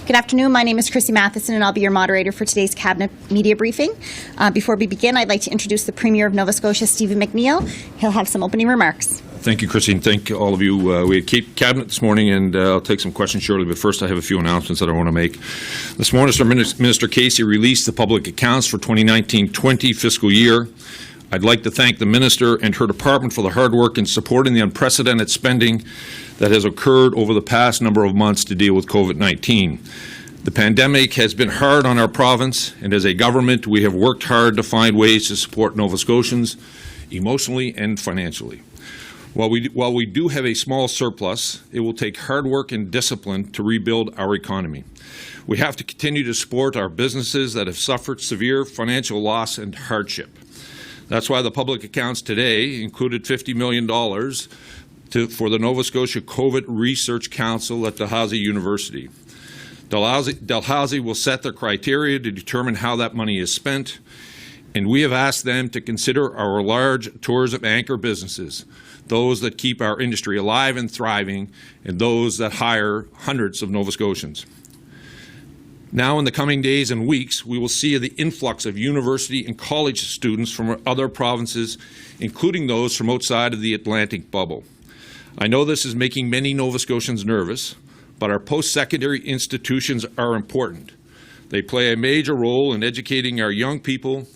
Good afternoon. My name is Chrissy Matheson, and I'll be your moderator for today's Cabinet Media Briefing. Before we begin, I'd like to introduce the Premier of Nova Scotia, Stephen McNeil. He'll have some opening remarks. Thank you, Chrissy, and thank all of you. We had Cabinet this morning, and I'll take some questions shortly, but first I have a few announcements that I want to make. This morning, Minister Casey released the public accounts for 2019-20 fiscal year. I'd like to thank the Minister and her department for the hard work in supporting the unprecedented spending that has occurred over the past number of months to deal with COVID-19. The pandemic has been hard on our province, and as a government, we have worked hard to find ways to support Nova Scotians emotionally and financially. While we do have a small surplus, it will take hard work and discipline to rebuild our economy. We have to continue to support our businesses that have suffered severe financial loss and hardship. That's why the public accounts today included $50 million for the Nova Scotia COVID Research Council at Dalhousie University. Dalhousie will set the criteria to determine how that money is spent, and we have asked them to consider our large tourism anchor businesses, those that keep our industry alive and thriving, and those that hire hundreds of Nova Scotians. Now, in the coming days and weeks, we will see the influx of university and college students from other provinces, including those from outside of the Atlantic bubble. I know this is making many Nova Scotians nervous, but our post-secondary institutions are important. They play a major role in educating our young people,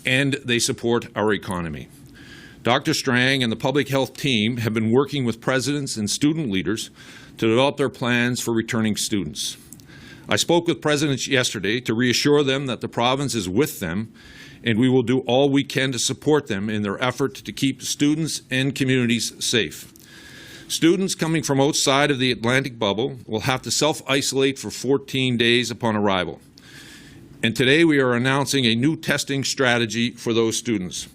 and they support our economy. Dr. Strang and the public health team have been working with presidents and student leaders to develop their plans for returning students. I spoke with presidents yesterday to reassure them that the province is with them, and we will do all we can to support them in their effort to keep students and communities safe. Students coming from outside of the Atlantic bubble will have to self-isolate for 14 days upon arrival. And today we are announcing a new testing strategy for those students.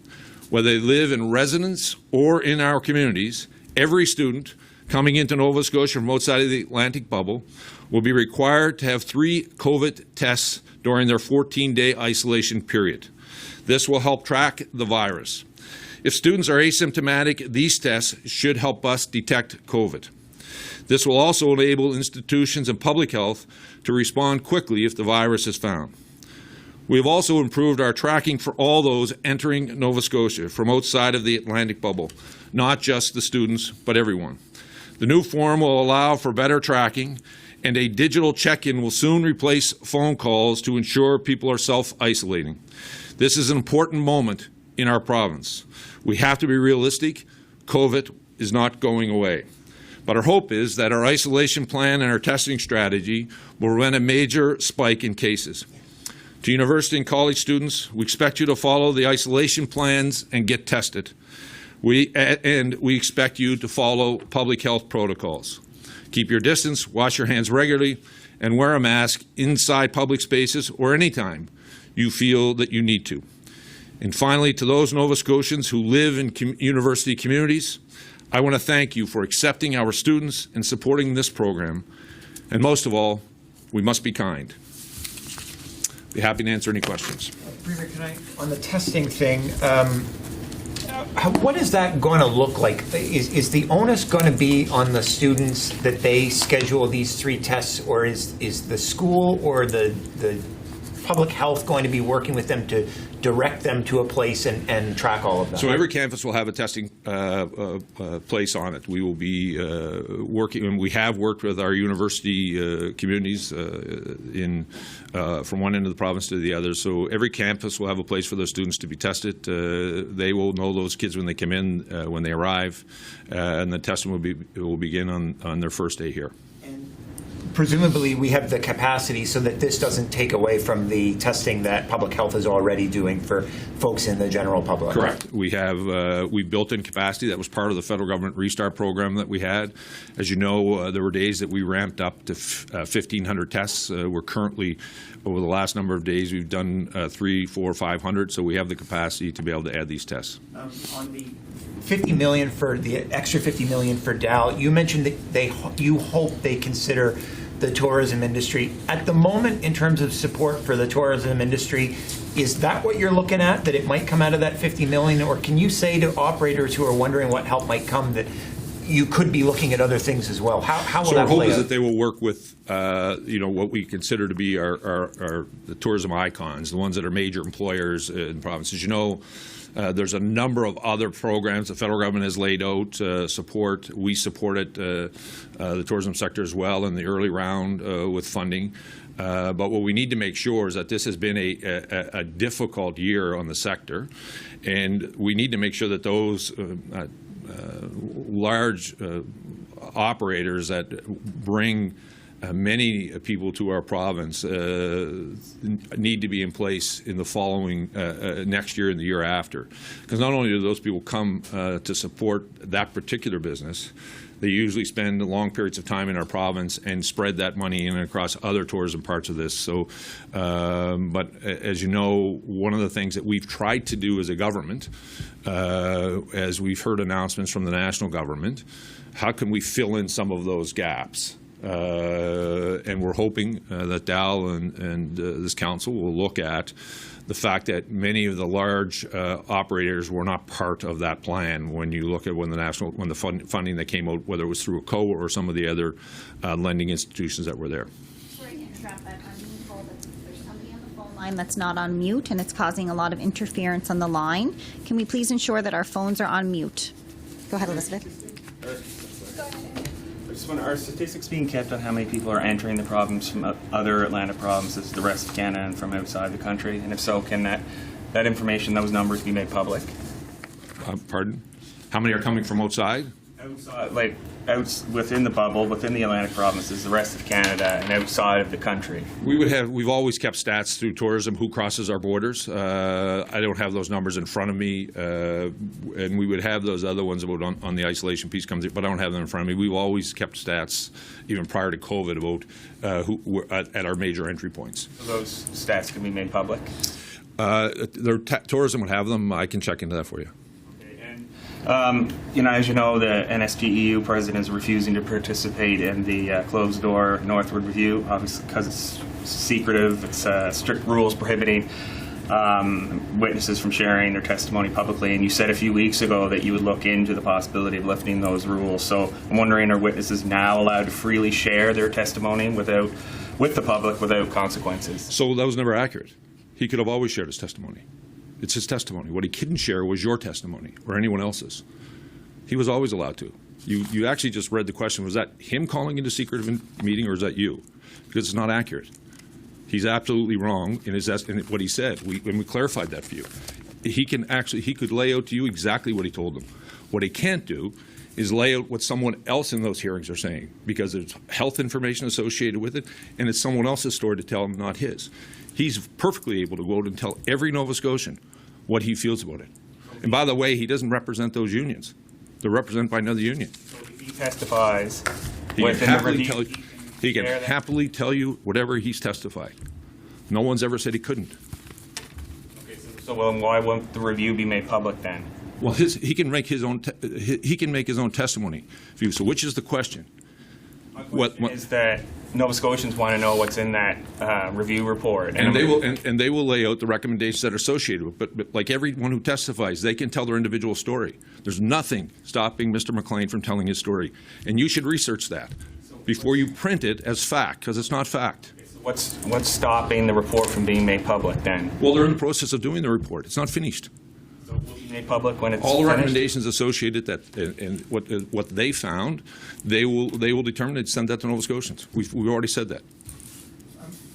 Whether they live in residence or in our communities, every student coming into Nova Scotia from outside of the Atlantic bubble will be required to have 3 COVID tests during their 14-day isolation period. This will help track the virus. If students are asymptomatic, these tests should help us detect COVID. This will also enable institutions and public health to respond quickly if the virus is found. We have also improved our tracking for all those entering Nova Scotia from outside of the Atlantic bubble, not just the students, but everyone. The new form will allow for better tracking, and a digital check-in will soon replace phone calls to ensure people are self-isolating. This is an important moment in our province. We have to be realistic. COVID is not going away. But our hope is that our isolation plan and our testing strategy will prevent a major spike in cases. To university and college students, we expect you to follow the isolation plans and get tested. We expect you to follow public health protocols. Keep your distance, wash your hands regularly, and wear a mask inside public spaces or anytime you feel that you need to. And finally, to those Nova Scotians who live in university communities, I want to thank you for accepting our students and supporting this program. And most of all, we must be kind. Be happy to answer any questions. Premier, can I, on the testing thing, what is that going to look like? Is the onus going to be on the students that they schedule these 3 tests, or is the school or the public health going to be working with them to direct them to a place and track all of that? So every campus will have a testing place on it. We will be working, and we have worked with our university communities from one end of the province to the other. So every campus will have a place for those students to be tested. They will know those kids when they come in, when they arrive, and the testing will begin on their first day here. Presumably we have the capacity so that this doesn't take away from the testing that public health is already doing for folks in the general public. Correct. We have we built in capacity. That was part of the federal government restart program that we had. As you know, there were days that we ramped up to 1,500 tests. We're currently, over the last number of days, we've done 300, 400, 500. So we have the capacity to be able to add these tests. On the $50 million for the extra $50 million for Dal, you mentioned that you hope they consider the tourism industry. At the moment, in terms of support for the tourism industry, is that what you're looking at, that it might come out of that $50 million? Or can you say to operators who are wondering what help might come that you could be looking at other things as well. How will So that our hope play is out? that they will work with, what we consider to be the tourism icons, the ones that are major employers in provinces. There's a number of other programs the federal government has laid out support. We support it, the tourism sector as well in the early round with funding. But what we need to make sure is that this has been a difficult year on the sector, and we need to make sure that those large operators that bring many people to our province need to be in place in the following next year and the year after. Because not only do those people come to support that particular business, they usually spend long periods of time in our province and spread that money in and across other tourism parts of this. So, but as you know, one of the things that we've tried to do as a government, as we've heard announcements from the national government, how can we fill in some of those gaps? And we're hoping that Dal and this council will look at the fact that many of the large operators were not part of that plan when you look at when the funding that came out, whether it was through a COA or some of the other lending institutions that were there. Sorry to interrupt, but I'm being told that there's somebody on the phone line that's not on mute, and it's causing a lot of interference on the line. Can we please ensure that our phones are on mute? Go ahead, Elizabeth. Are statistics being kept on how many people are entering the province from other Atlantic provinces, the rest of Canada, and from outside the country? And if so, can that information, those numbers, be made public? Pardon? How many are coming from outside? Outside, within the bubble, within the Atlantic provinces, the rest of Canada, and outside of the country. We've always kept stats through tourism, who crosses our borders. I don't have those numbers in front of me, and we would have those other ones about on the isolation piece comes, but I don't have them in front of me. We've always kept stats, even prior to COVID, about who were at our major entry points. So those stats can be made public? Tourism would have them. I can check into that for you. As you know, the NSGEU president is refusing to participate in the closed-door northward review, obviously because it's secretive. It's strict rules prohibiting witnesses from sharing their testimony publicly. And you said a few weeks ago that you would look into the possibility of lifting those rules. So I'm wondering, are witnesses now allowed to freely share their testimony with the public without consequences? So that was never accurate. He could have always shared his testimony. It's his testimony. What he couldn't share was your testimony or anyone else's. He was always allowed to. You actually just read the question. Was that him calling into secretive meeting, or is that you? Because it's not accurate. He's absolutely wrong in what he said. When we clarified that for you, he could lay out to you exactly what he told them. What he can't do is lay out what someone else in those hearings are saying, because there's health information associated with it, and it's someone else's story to tell him, not his. He's perfectly able to go out and tell every Nova Scotian what he feels about it. And by the way, he doesn't represent those unions. They're represented by another union. So if he testifies, He can happily tell you whatever he's testified. No one's ever said he couldn't. Okay, so why won't the review be made public then? Well, he can make his own testimony view. So which is the question? My question is that Nova Scotians want to know what's in that review report. And they will lay out the recommendations that are associated with it. But like everyone who testifies, they can tell their individual story. There's nothing stopping Mr. McLean from telling his story. And you should research that before you print it as fact, because it's not fact. So what's stopping the report from being made public then? Well, they're in the process of doing the report. It's not finished. So it will be made public when it's all the finished? recommendations associated and what they found, they will determine and send that to Nova Scotians. We've already said that.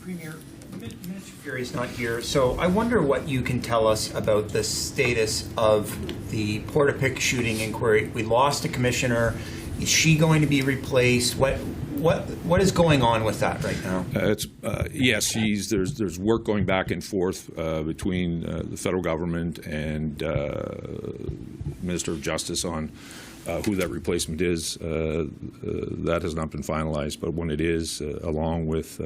Premier, Minister Fury is not here, so I wonder what you can tell us about the status of the Portapique shooting inquiry. We lost a commissioner. Is she going to be replaced? What is going on with that right now? Yes, there's work going back and forth between the federal government and Minister of Justice on who that replacement is. That has not been finalized, but when it is, along with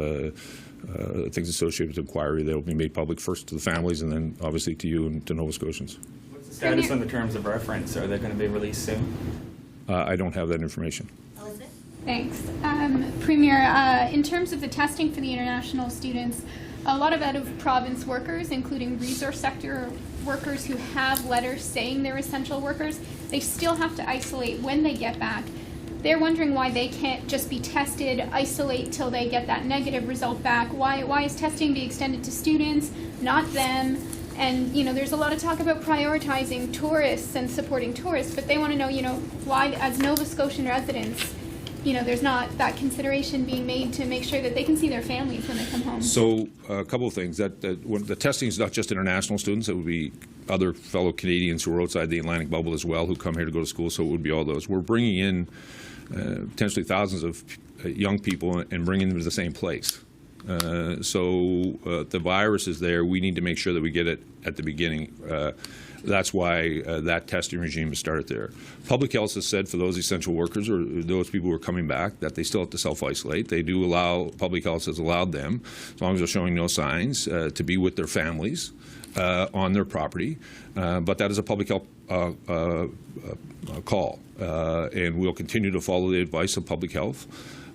things associated with the inquiry, they will be made public first to the families and then obviously to you and to Nova Scotians. What's the status on the terms of reference? Are they going to be released soon? I don't have that information. Elizabeth? Thanks. Premier, in terms of the testing for the international students, a lot of out-of-province workers, including resource sector workers who have letters saying they're essential workers, they still have to isolate when they get back. They're wondering why they can't just be tested, isolate till they get that negative result back. Why is testing being extended to students, not them? And, there's a lot of talk about prioritizing tourists and supporting tourists, but they want to know, why, as Nova Scotian residents, there's not that consideration being made to make sure that they can see their families when they come home. So a couple of things. When the testing is not just international students. It would be other fellow Canadians who are outside the Atlantic bubble as well who come here to go to school, so it would be all those. We're bringing in potentially thousands of young people and bringing them to the same place. The virus is there. We need to make sure that we get it at the beginning. That's why that testing regime has started there. Public health has said for those essential workers or those people who are coming back that they still have to self-isolate. They do allow, public health has allowed them, as long as they're showing no signs, to be with their families on their property. But that is a public health call, and we'll continue to follow the advice of public health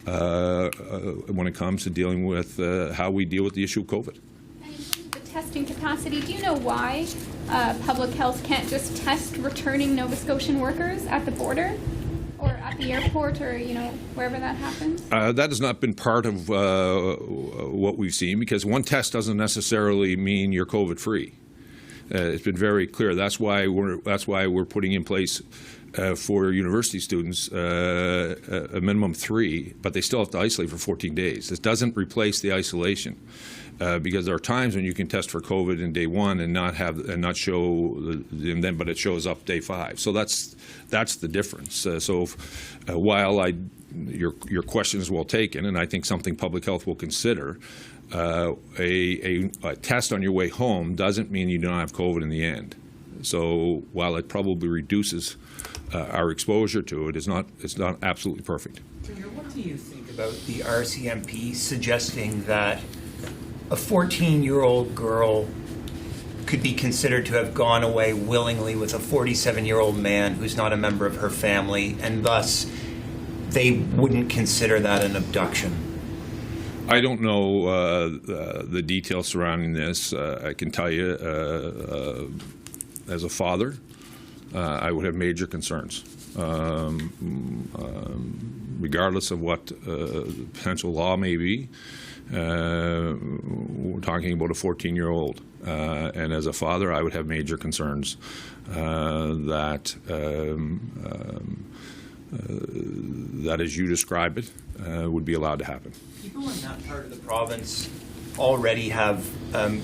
when it comes to dealing with how we deal with the issue of COVID. And in terms of the testing capacity, do you know why public health can't just test returning Nova Scotian workers at the border or at the airport or, wherever that happens? That has not been part of what we've seen, because one test doesn't necessarily mean you're COVID-free. It's been very clear. That's why we're putting in place for university students a minimum 3, but they still have to isolate for 14 days. This doesn't replace the isolation, because there are times when you can test for COVID in day 1 and not show them then, but it shows up day 5. So that's the difference. While your question is well taken, and I think something public health will consider, a test on your way home doesn't mean you don't have COVID in the end. So while it probably reduces our exposure to it, it's not absolutely perfect. Premier, what do you think about the RCMP suggesting that a 14-year-old girl could be considered to have gone away willingly with a 47-year-old man who's not a member of her family, and thus they wouldn't consider that an abduction? I don't know the details surrounding this. I can tell you, as a father, I would have major concerns, regardless of what potential law may be. We're talking about a 14-year-old, and as a father, I would have major concerns that as you describe it, would be allowed to happen. People in that part of the province already have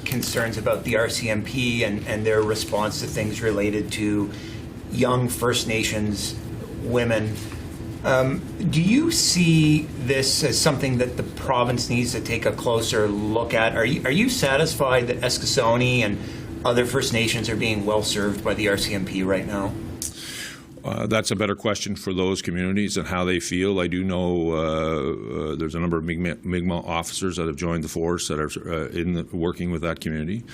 concerns about the RCMP and their response to things related to young First Nations women. Do you see this as something that the province needs to take a closer look at? Are you satisfied that Eskasoni and other First Nations are being well served by the RCMP right now? That's a better question for those communities and how they feel. I do know there's a number of Mi'kmaq officers that have joined the force that are working with that community.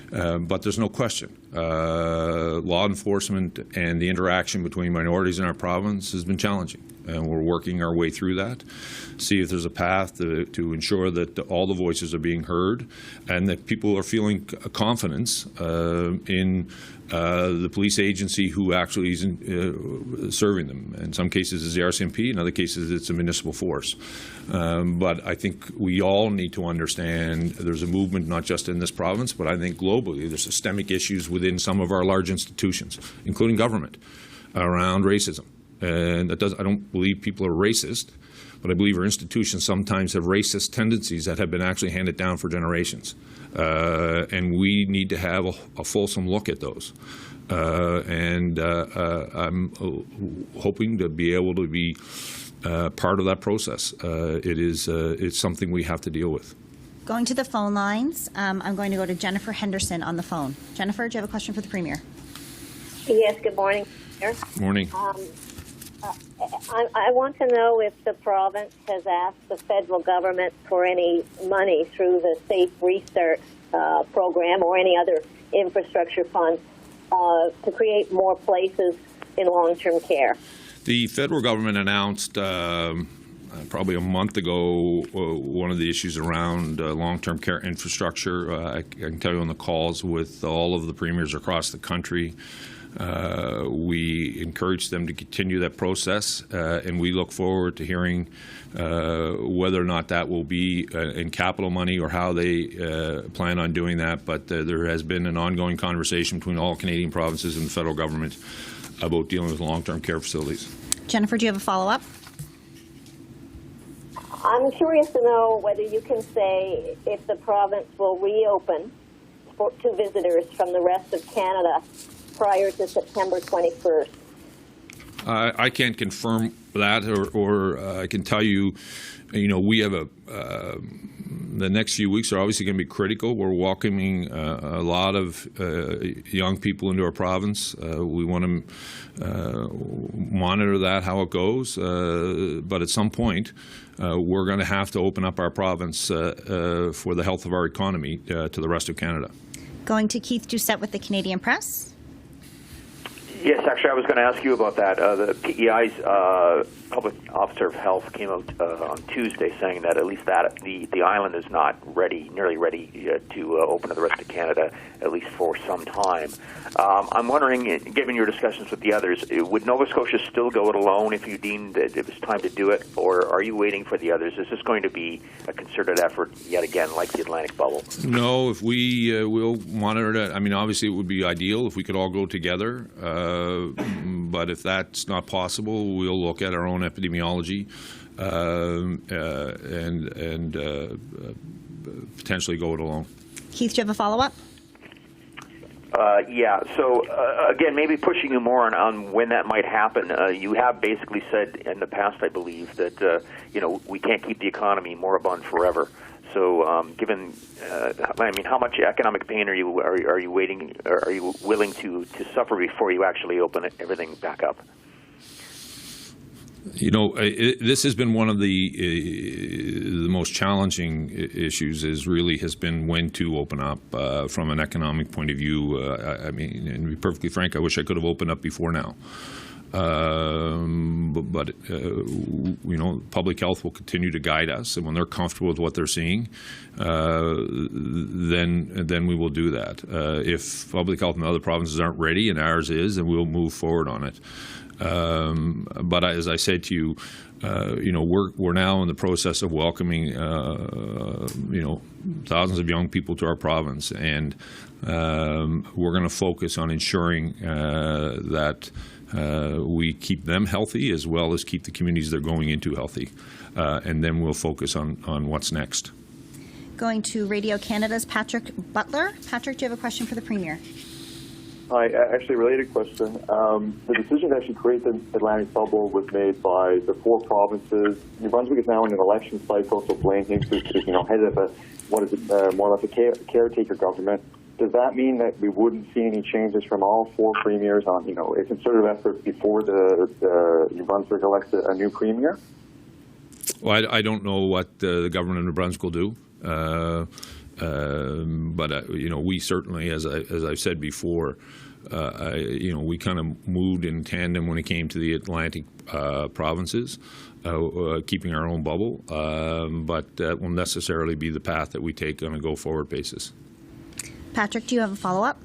But there's no question. Law enforcement and the interaction between minorities in our province has been challenging. And we're working our way through that, see if there's a path to ensure that all the voices are being heard and that people are feeling confidence in the police agency who actually is serving them. In some cases it's the RCMP, in other cases it's a municipal force. But I think we all need to understand there's a movement not just in this province, but I think globally there's systemic issues within some of our large institutions, including government, around racism. And I don't believe people are racist, but I believe our institutions sometimes have racist tendencies that have been actually handed down for generations. And we need to have a fulsome look at those. I'm hoping to be able to be part of that process. It's something we have to deal with. Going to the phone lines, I'm going to go to Jennifer Henderson on the phone. Jennifer, do you have a question for the Premier? Yes, good morning, Mayor. Morning. I want to know if the province has asked the federal government for any money through the Safe Restart program or any other infrastructure fund to create more places in long-term care. The federal government announced probably a month ago, one of the issues around long-term care infrastructure. I can tell you on the calls with all of the premiers across the country, we encourage them to continue that process, and we look forward to hearing whether or not that will be in capital money or how they plan on doing that. But there has been an ongoing conversation between all Canadian provinces and the federal government about dealing with long-term care facilities. Jennifer, do you have a follow-up? I'm curious to know whether you can say if the province will reopen to visitors from the rest of Canada prior to September 21st. I can't confirm that, or I can tell you, we have the next few weeks are obviously going to be critical. We're welcoming a lot of young people into our province. We want to monitor that, how it goes. But at some point, we're going to have to open up our province for the health of our economy to the rest of Canada. Going to Keith Doucette with the Canadian Press. Yes, actually, I was going to ask you about that. The PEI's Public Officer of Health came out on Tuesday saying that at least the island is not nearly ready to open to the rest of Canada, at least for some time. I'm wondering, given your discussions with the others, would Nova Scotia still go it alone if you deemed that it was time to do it, or are you waiting for the others? Is this going to be a concerted effort yet again, like the Atlantic bubble? No, if we will monitor that. I mean, obviously, it would be ideal if we could all go together. But if that's not possible, we'll look at our own epidemiology and potentially go it alone. Keith, do you have a follow-up? Yeah. So, again, maybe pushing you more on when that might happen. You have basically said in the past, I believe, that, we can't keep the economy moribund forever. So, given, how much economic pain are you waiting? Are you willing to suffer before you actually open everything back up? This has been one of the most challenging issues. Has been when to open up from an economic point of view. And to be perfectly frank, I wish I could have opened up before now. But public health will continue to guide us, and when they're comfortable with what they're seeing, then we will do that. If public health in other provinces aren't ready and ours is, then we'll move forward on it. But as I said to you, we're now in the process of welcoming thousands of young people to our province, and we're going to focus on ensuring that we keep them healthy as well as keep the communities they're going into healthy, and then we'll focus on what's next. Going to Radio Canada's Patrick Butler. Patrick, do you have a question for the Premier? Hi, actually a related question. The decision to actually create the Atlantic bubble was made by the 4 provinces. New Brunswick is now in an election cycle, so Blaine Hicks is head of more or less a caretaker government. Does that mean that we wouldn't see any changes from all 4 premiers on, a concerted effort before the New Brunswick elects a new premier? Well, I don't know what the government of New Brunswick will do. But we certainly, as I've said before, we kind of moved in tandem when it came to the Atlantic provinces, keeping our own bubble. But that will necessarily be the path that we take on a go-forward basis. Patrick, do you have a follow-up?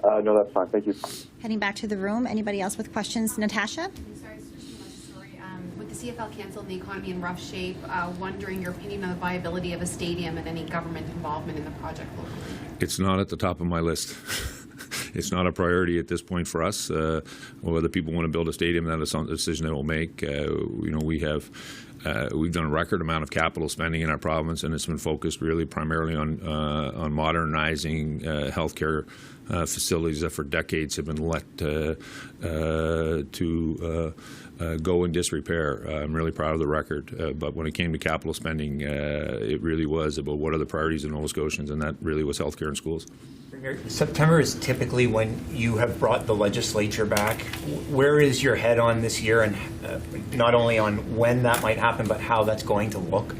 No, that's fine. Thank you. Heading back to the room. Anybody else with questions? Natasha? I'm sorry, it's just too much story. With the CFL canceled and the economy in rough shape, wondering your opinion on the viability of a stadium and any government involvement in the project locally. It's not at the top of my list. It's not a priority at this point for us. Whether people want to build a stadium, that is a decision that we'll make. We've done a record amount of capital spending in our province, and it's been focused really primarily on modernizing healthcare facilities that for decades have been let to go in disrepair. I'm really proud of the record, but when it came to capital spending, it really was about what are the priorities of Nova Scotians, and that really was healthcare and schools. September is typically when you have brought the legislature back. Where is your head on this year, and not only on when that might happen, but how that's going to look?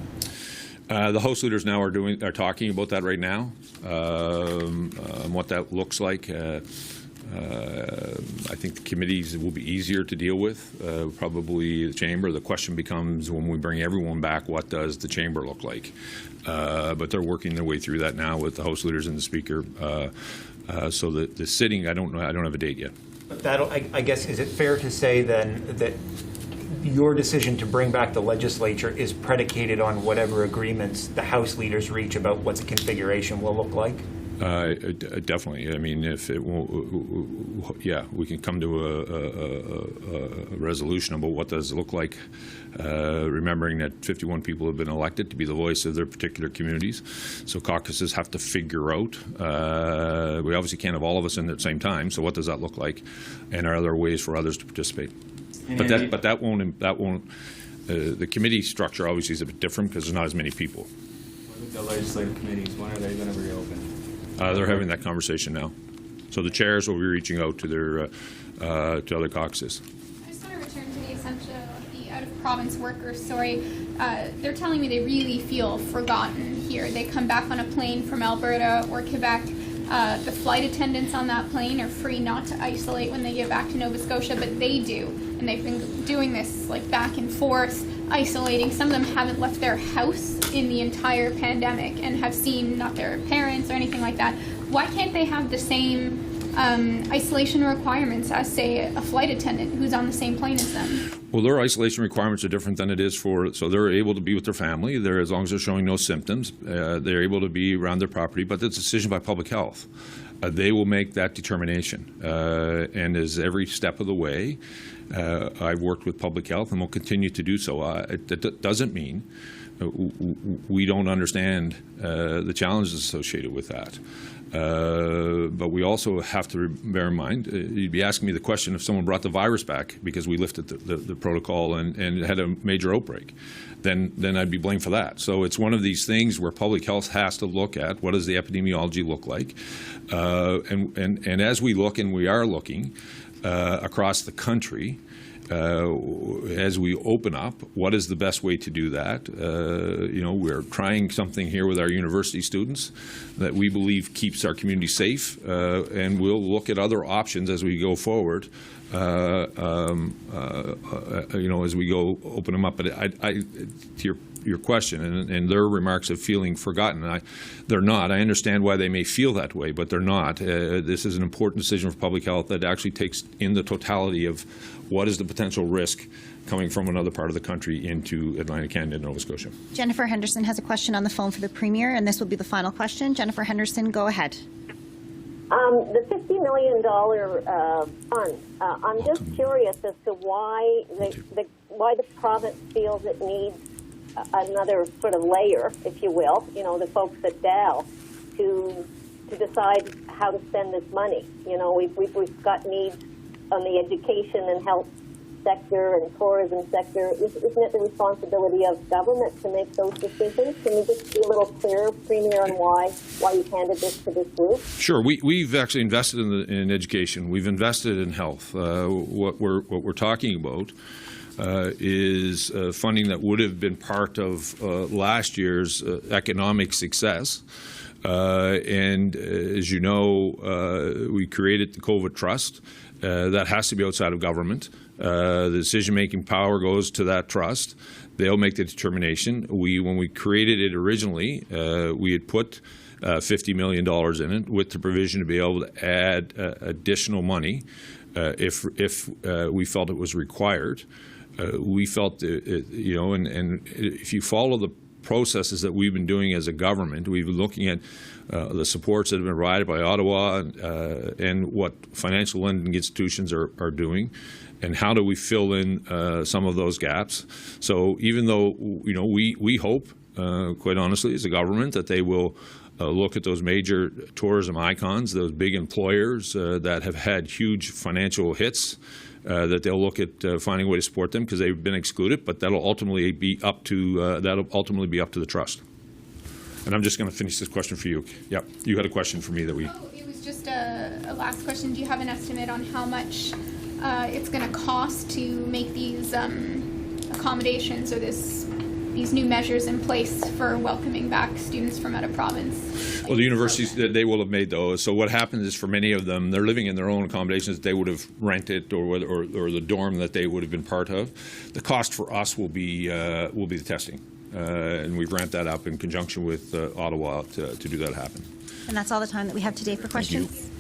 The House leaders now are talking about that right now, what that looks like. I think the committees will be easier to deal with, probably the chamber. The question becomes, when we bring everyone back, what does the chamber look like? But they're working their way through that now with the House leaders and the Speaker. So the sitting, I don't know. I don't have a date yet. But I guess, is it fair to say then that your decision to bring back the legislature is predicated on whatever agreements the House leaders reach about what the configuration will look like? Definitely. I mean, if it won't, yeah, we can come to a resolution about what does it look like, remembering that 51 people have been elected to be the voice of their particular communities. So caucuses have to figure out. We obviously can't have all of us in at the same time. So what does that look like? And are there ways for others to participate? But that won't. The committee structure obviously is a bit different because there's not as many people. The legislative committees, when are they going to reopen? They're having that conversation now. So the chairs will be reaching out to their to other caucuses. I just want to return to the essential, the out-of-province workers. Sorry, they're telling me they really feel forgotten here. They come back on a plane from Alberta or Quebec. The flight attendants on that plane are free not to isolate when they get back to Nova Scotia, but they do. And they've been doing this like back and forth, isolating. Some of them haven't left their house in the entire pandemic and have seen not their parents or anything like that. Why can't they have the same isolation requirements as, say, a flight attendant who's on the same plane as them? Well, their isolation requirements are different than it is for, so they're able to be with their family. They're, as long as they're showing no symptoms, they're able to be around their property, but it's a decision by public health. They will make that determination. And as every step of the way, I've worked with public health and will continue to do so. It doesn't mean we don't understand the challenges associated with that. But we also have to bear in mind, you'd be asking me the question if someone brought the virus back because we lifted the protocol and had a major outbreak, then I'd be blamed for that. So it's one of these things where public health has to look at what does the epidemiology look like. And as we look, and we are looking across the country, as we open up, what is the best way to do that? We're trying something here with our university students that we believe keeps our community safe, and we'll look at other options as we go forward. As we go open them up. But to your question and their remarks of feeling forgotten, they're not. I understand why they may feel that way, but they're not. This is an important decision for public health that actually takes in the totality of what is the potential risk coming from another part of the country into Atlantic Canada and Nova Scotia. Jennifer Henderson has a question on the phone for the Premier, and this will be the final question. Jennifer Henderson, go ahead. The $50 million fund, I'm just curious as to why the province feels it needs another sort of layer, if you will, the folks at Dow, to decide how to spend this money. We've got needs on the education and health sector and tourism sector. Isn't it the responsibility of government to make those decisions? Can you just be a little clearer, Premier, on why you handed this to this group? Sure. We've actually invested in education. We've invested in health. What we're talking about is funding that would have been part of last year's economic success. And as you know, we created the COVID Trust. That has to be outside of government. The decision-making power goes to that trust. They'll make the determination. When we created it originally, we had put $50 million in it with the provision to be able to add additional money if we felt it was required. We felt, and if you follow the processes that we've been doing as a government, we've been looking at the supports that have been provided by Ottawa and what financial lending institutions are doing, and how do we fill in some of those gaps. So even though we hope, quite honestly, as a government, that they will look at those major tourism icons, those big employers that have had huge financial hits, that they'll look at finding a way to support them because they've been excluded, but that'll ultimately be up to the trust. And I'm just going to finish this question for you. Yeah, you had a question for me that we. Oh, it was just a last question. Do you have an estimate on how much it's going to cost to make these accommodations or this these new measures in place for welcoming back students from out of province. Well, the universities, they will have made those. So what happens is for many of them, they're living in their own accommodations that they would have rented or the dorm that they would have been part of. The cost for us will be the testing. And we've ramped that up in conjunction with Ottawa to do that happen. And that's all the time that we have today for questions.